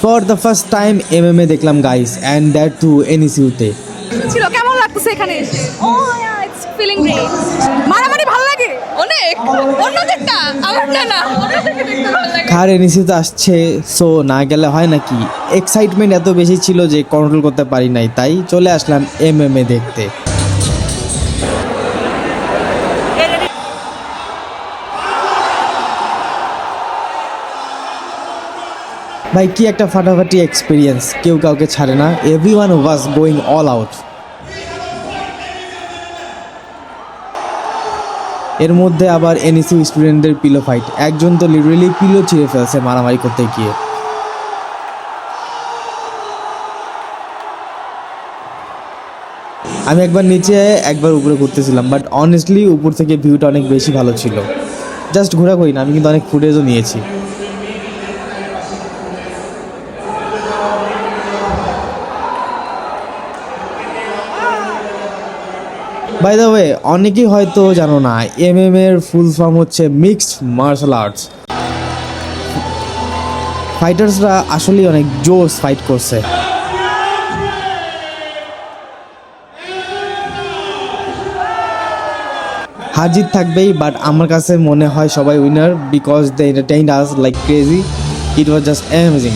For the first time MMA দেখলাম guys, and that two এনইসিউতে। ছিল কেমন লাগতেছে এখানে এসে? ও ইটস ফিলিং গ্রেট। মারামারি ভালো লাগে অনেক, অন্যদেরটা আমার না অন্যদেরকে দেখতে ভালো লাগে। খার এনইসিউতে আসছে, সো না গেলে হয় নাকি। এক্সাইটমেন্ট এত বেশি ছিল যে কন্ট্রোল করতে পারি নাই, তাই চলে আসলাম এমএমএ দেখতে। ভাই কি একটা ফাটাফাটি এক্সপিরিয়েন্স, কেউ কাউকে ছাড়ে না, everyone was going all out. এর মধ্যে আবার এনইসিউ স্টুডেন্টদের পিলো ফাইট, একজন তো লিটারেলি পিলো ছিঁড়ে ফেলছে মারামারি করতে গিয়ে। আমি একবার নিচে একবার উপরে ঘুরতেছিলাম, বাট অনেস্টলি উপর থেকে ভিউটা অনেক বেশি ভালো ছিল। জাস্ট ঘোরাঘুরি না, আমি কিন্তু অনেক ফুটেজও নিয়েছি। বাই দ্য ওয়ে, অনেকেই হয়তো জানো না এমএমএ এর ফুল ফর্ম হচ্ছে মিক্সড মার্শাল আর্টস। ফাইটার্সরা আসলেই অনেক জোস ফাইট করছে। হার জিত থাকবেই, বাট আমার কাছে মনে হয় সবাই winner, because they entertained us like crazy. It was just amazing.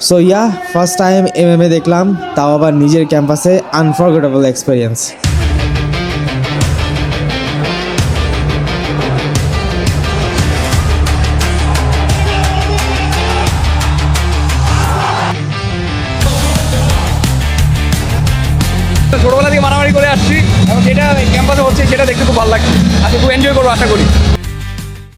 So yeah, first time MMA দেখলাম, তাও আবার নিজের ক্যাম্পাসে, আনফরগেটেবল এক্সপিরিয়েন্স। ছোটবেলা থেকে মারামারি করে আসছি এবং যেটা ক্যাম্পাসে হচ্ছে সেটা দেখতে খুব ভালো লাগছে। আজকে খুব এনজয় করবো আশা করি।